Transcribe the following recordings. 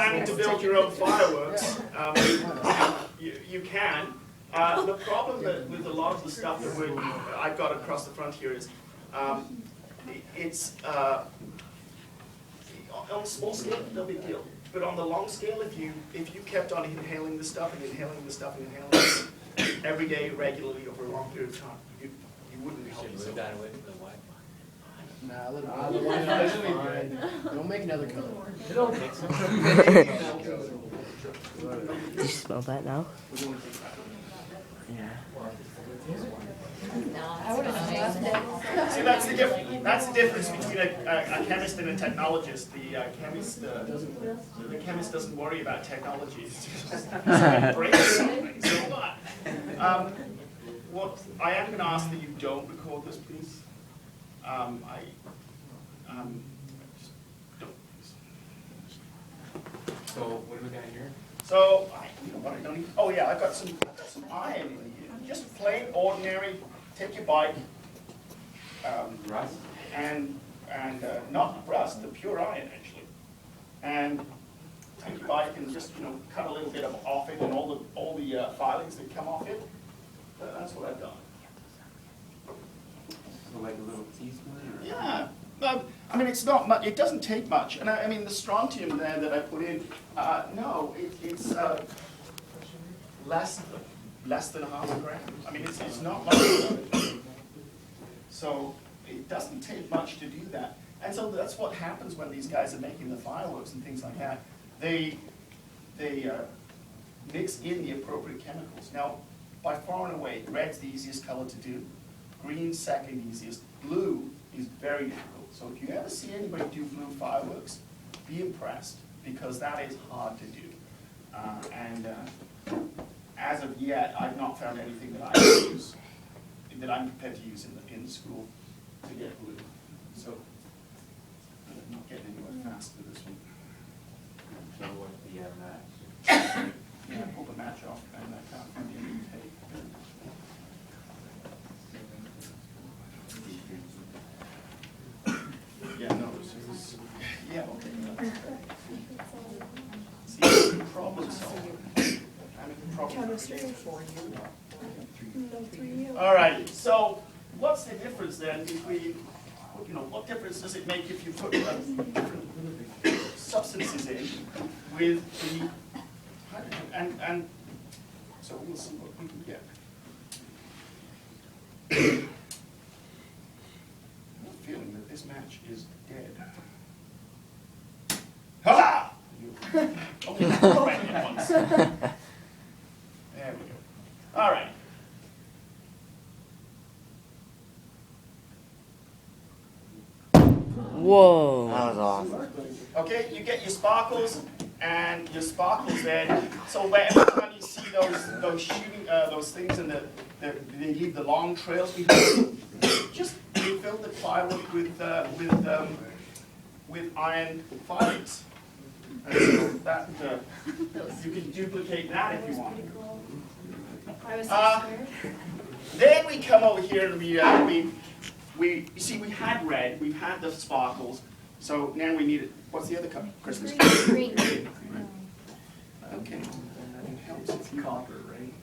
planning to build your own fireworks, you can. The problem with a lot of the stuff that I've got across the front here is it's on a small scale, no big deal. But on the long scale, if you kept on inhaling this stuff and inhaling this stuff and inhaling this every day regularly over a long period of time, you wouldn't help yourself. Nah, the Wi-Fi's fine. Don't make another color. You smell that now? Yeah. See, that's the difference between a chemist and a technologist. The chemist doesn't worry about technology. It's just embrace something. So what I am going to ask that you don't record this, please. Just don't, please. So what do we got here? So you know what I don't need. Oh yeah, I've got some iron in here. Just plain ordinary. Take your bike. Rust? And not rust, the pure iron actually. And take your bike and just cut a little bit off it and all the filings that come off it. That's what I've done. So like a little teaspoon? Or? Yeah. I mean, it's not much. It doesn't take much. And I mean, the strontium there that I put in, no, it's less than half a gram. I mean, it's not much. So it doesn't take much to do that. And so that's what happens when these guys are making the fireworks and things like that. They mix in the appropriate chemicals. Now, by far and away, red's the easiest color to do. Green's second easiest. Blue is very difficult. So if you ever see anybody do blue fireworks, be impressed, because that is hard to do. As of yet, I've not found anything that I can use, that I'm prepared to use in school to get blue. So I'm not getting anywhere fast with this one. So what do you have that? Yeah, pull the match off and I can't find the end tape. Yeah, no, yeah, okay. See, problem solving. All right, so what's the difference then between, what difference does it make if you put different substances in with the hydrogen? And so we'll see what we can get. I have a feeling that this match is dead. Ha! Only right at once. There we go. All right. Whoa. That was awesome. Okay, you get your sparkles, and your sparkles then. So every time you see those shooting those things and they leave the long trails behind, just refill the firework with iron filings. And so that you can duplicate that if you want. Then we come over here and you see we had red, we've had the sparkles, so now we need it. What's the other color? Christmas color. Green. Okay. It helps if you copper, right?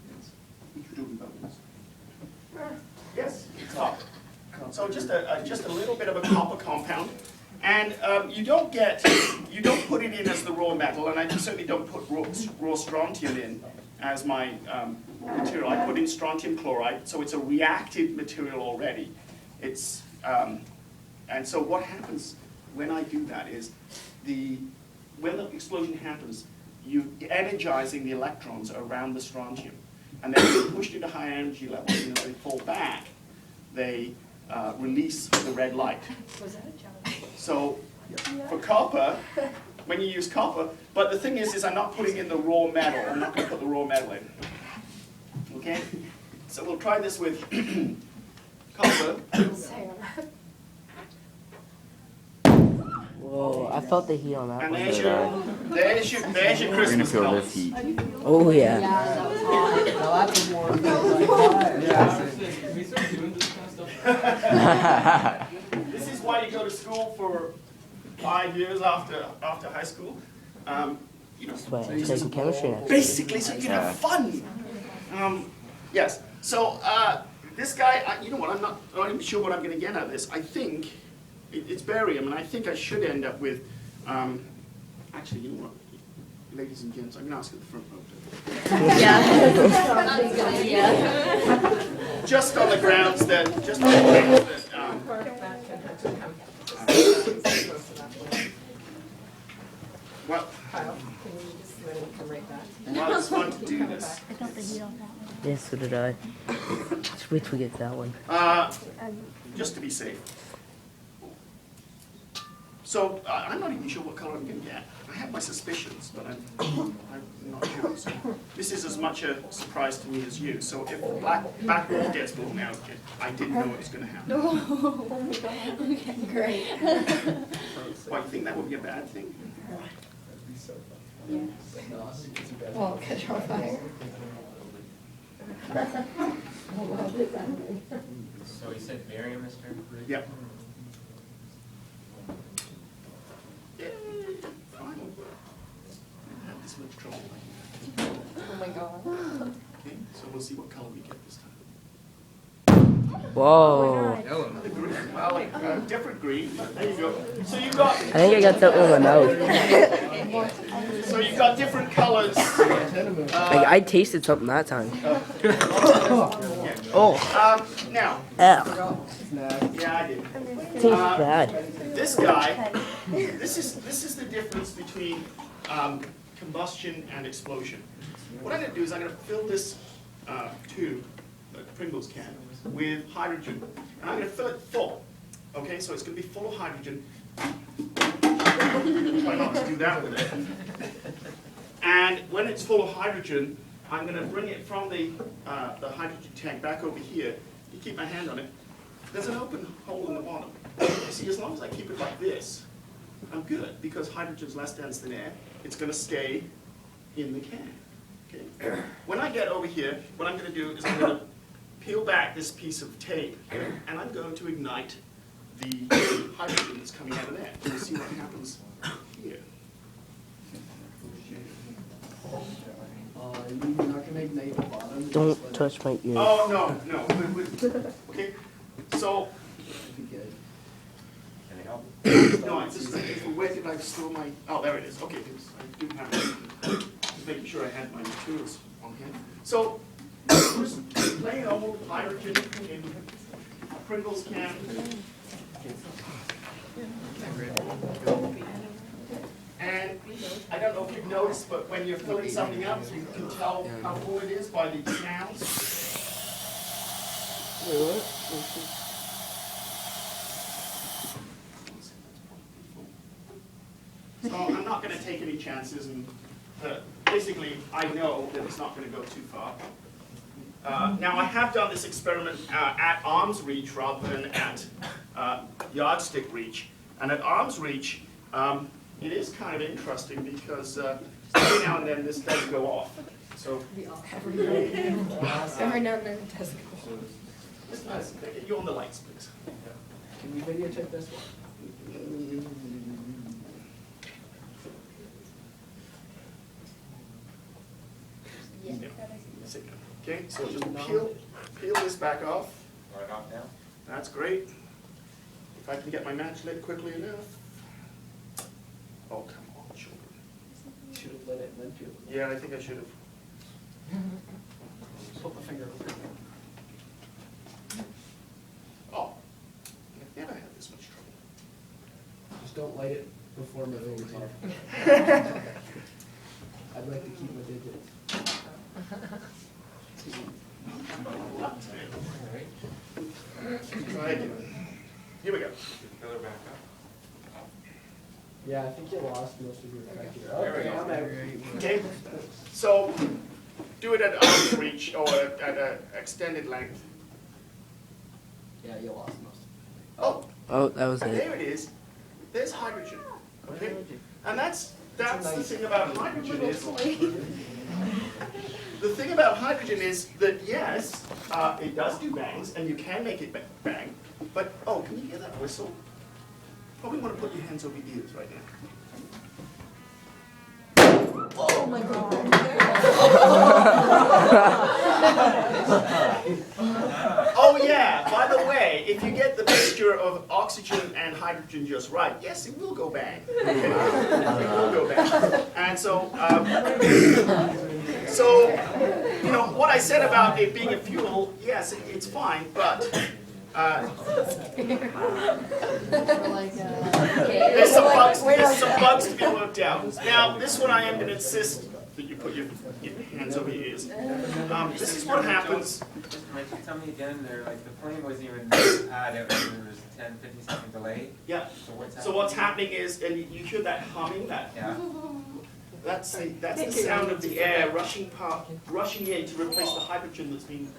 Yes. What you doing about this? Yes, it's copper. So just a little bit of a copper compound. And you don't put it in as the raw metal, and I certainly don't put raw strontium in as my material. I put in strontium chloride, so it's a reactive material already. It's and so what happens when I do that is when the explosion happens, you're energizing the electrons around the strontium, and then when you push it to high energy levels, they fall back. They release the red light. Was that a challenge? So for copper, when you use copper, but the thing is I'm not putting in the raw metal. I'm not going to put the raw metal in. Okay? So we'll try this with copper. Whoa, I felt the heat on that And one. there's your Christmas Feel colors. this heat. Oh yeah. Now that's a more We start doing this kind of stuff? This is why you go to school for 5 years after high school. You know, That's why I'm you taking just chemistry roll- next. basically, so you can have fun. Yes. So this guy, you know what? I'm not even sure what I'm going to get out of this. I think it's barium, and I think I should end up with. Actually, you know what, ladies and gents, I'm going to ask at the front row. Just on the grounds that. Well, Kyle, can you just let him come right back? well, it's fun to do this. Yeah, so did I. Just wait till we get that one. Just to be safe. So I'm not even sure what color I'm going to get. I have my suspicions, but I'm not sure. So this is as much a surprise to me as you. So if black background gets blown out, I didn't know it was going to happen. Okay, great. Why, you think that would be a bad thing? Well, because you're on fire. So he said barium, Mr. Yep. Yeah, fine. I didn't have this much trouble. Oh my god. Okay, so we'll see what color we get this time. Whoa. Another green, well, like different green, but there you go. So you got. I think I got something in my mouth. So you've got different colors. Like, I tasted something that time. Oh. Now, Yeah. yeah, I did. Tastes bad. This guy, this is the difference between combustion and explosion. What I'm going to do is I'm going to fill this tube, the Pringles can, with hydrogen, and I'm going to fill it full. Okay, so it's going to be full of hydrogen. Try not to do that with it. And when it's full of hydrogen, I'm going to bring it from the hydrogen tank back over here. You keep my hand on it. There's an open hole in the bottom. You see, as long as I keep it like this, I'm good, because hydrogen's less dense than air. It's going to stay in the can. Okay. When I get over here, what I'm going to do is I'm going to peel back this piece of tape, and I'm going to ignite the hydrogen that's coming out of there. You'll see what happens here. You're not gonna ignite the bottom. Don't touch my ear. Oh, no. Okay, so, Be good. Can I help? no, I just, where did I store my, oh, there it is. Okay, I do have it. Just making sure I had my materials on hand. So, just plain old hydrogen in a Pringles can. And I don't know if you've noticed, but when you're filling something up, you can tell how full it is by the sounds. So I'm not going to take any chances, and basically I know that it's not going to go too far. Now I have done this experiment at arm's reach rather than at yardstick reach, and at arm's reach it is kind of interesting because every now and then this does go off. So Every now and then it does go. you on the lights, please. Can we videotape this one? No. Okay, so just peel this back off. Right off now? That's great. If I can get my match lit quickly enough. Oh, come on, children. Should have lit it and then peeled it. Yeah, I think I should have. Put the finger over it. Oh, I've never had this much trouble. Just don't light it before my fingers off. I'd like to keep my digits. Try again. Here we go. Fill her back up. Yeah, I think you lost most of your effect here. There we Okay, go. I'm out. Okay, so do it at arm's reach or at an extended length. Yeah, you lost most. Oh, Oh, that was it. there it is. There's hydrogen. Okay, and that's the thing about hydrogen is. The thing about hydrogen is that yes, it does do bangs, and you can make it bang. But oh, can you hear that whistle? probably want to put your hands over your ears right now. Oh my God. Oh yeah, by the way, if you get the mixture of oxygen and hydrogen just right, yes, it will go bang. Okay? It will go bang. And so, you know, what I said about it being a fuel, yes, it's fine, but there's some bugs to be worked out. Now, this one I am going to insist that you put your hands over your ears. This is what happens. Mike, can you tell me again, there, like, the plane wasn't even out, there was 10, 15 second delay? Yeah. So what's happening? So what's happening is, and you hear that humming, Yeah. that's the sound of the air rushing in to replace the hydrogen that's been,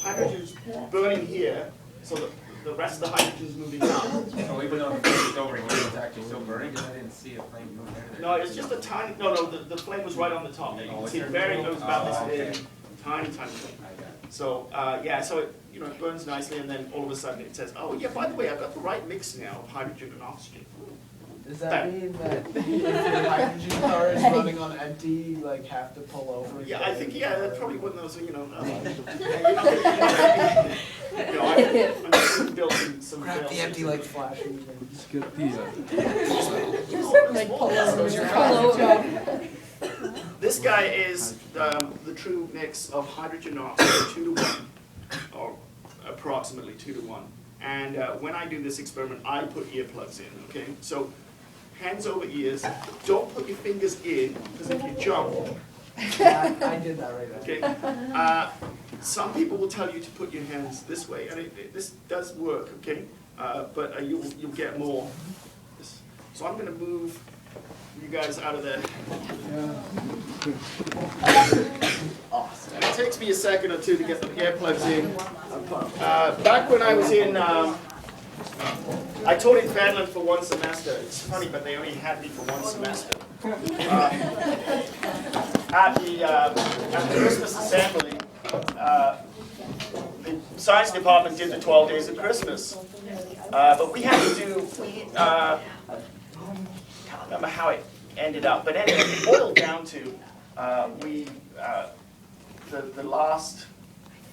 hydrogen's burning here, so that the rest of the hydrogen's moving out. So even though the plane was over here, it's actually still burning, because I didn't see a plane moving there. No, it's just a tiny, no, the flame was right on the top there. You can see it it was about this big, tiny flame. I got it. So, yeah, so it, you know, it burns nicely, and then all of a sudden it says, oh, yeah, by the way, I've got the right mix now of hydrogen and oxygen. Does that mean that if your hydrogen car is running on empty, you like have to pull over? and Yeah, get I it? think, yeah, that's probably one of those, you know, I'm just building some. Crap, the empty like flashing. Just get the, Like pull over. This guy is the true mix of hydrogen and oxygen, 2 to 1, or approximately 2 to 1. And when I do this experiment, I put earplugs in, okay? So hands over ears, don't put your fingers in, because if you jump, Yeah, I did that right now. okay? Some people will tell you to put your hands this way, and this does work, okay? But you'll get more. So I'm gonna move you guys out of there. And it takes me a second or two to get the earplugs in. Back when I was in, I taught in Finland for 1 semester. It's funny, but they only had me for 1 semester. At the Christmas assembly, the science department did the 12 days of Christmas. But we had to do, I can't remember how it ended up, but anyway, it boiled down to, the last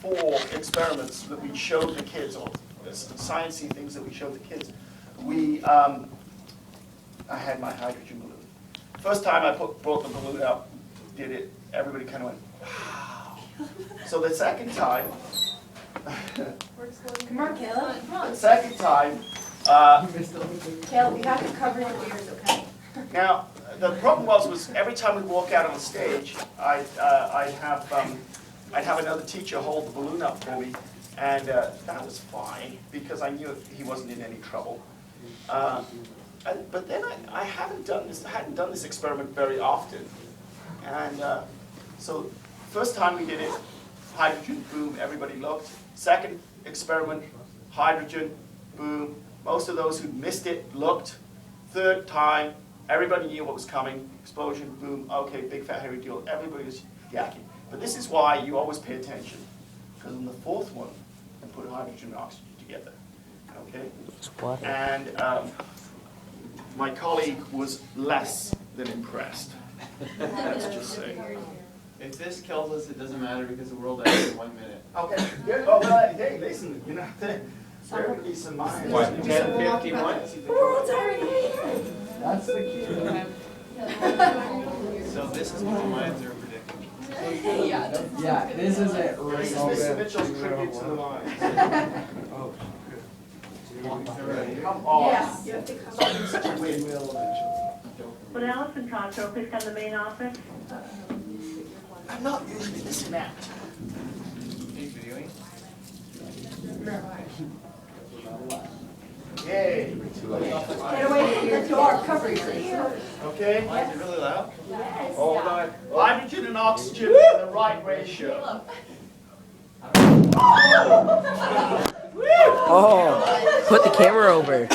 4 experiments that we showed the kids, or sciencey things that we showed the kids, I had my hydrogen balloon. First time I brought the balloon up, did it, everybody kind of went, wow. So the second time, Come on, Caleb. Come on. the second time, Caleb, you have to cover your ears, okay? now, the problem was every time we walk out on the stage, I'd have another teacher hold the balloon up for me, and that was fine because I knew he wasn't in any trouble. But then I hadn't done this experiment very often, and so first time we did it, hydrogen, boom, everybody looked. Second experiment, hydrogen, boom. Most of those who missed it looked. Third time, everybody knew what was coming. Explosion, boom, okay, big fat hairy deal. Everybody was yakking. But this is why you always pay attention. Because on the 4th one, I put hydrogen and oxygen together. Okay? Water. And my colleague was less than impressed. Let's just say. if this kills us, it doesn't matter because the world ends in 1 minute. Okay, good. Oh, well, hey, listen, you know, there could be some minds. What, 10:51? That's the key. So this is what the minds are predicting. Yeah, this is it right This is now. Mr. Mitchell's tribute to the minds. Oh, Come on. Yes, you have to cover. We will eventually. Would Allison Castro please come to the main office? I'm not usually this inept. Hey, videoing? Yay. Get away from your door, cover your ears. Okay? Why is it really loud? Yes. Hold on. Hydrogen and oxygen in the right ratio. Oh, put the camera over.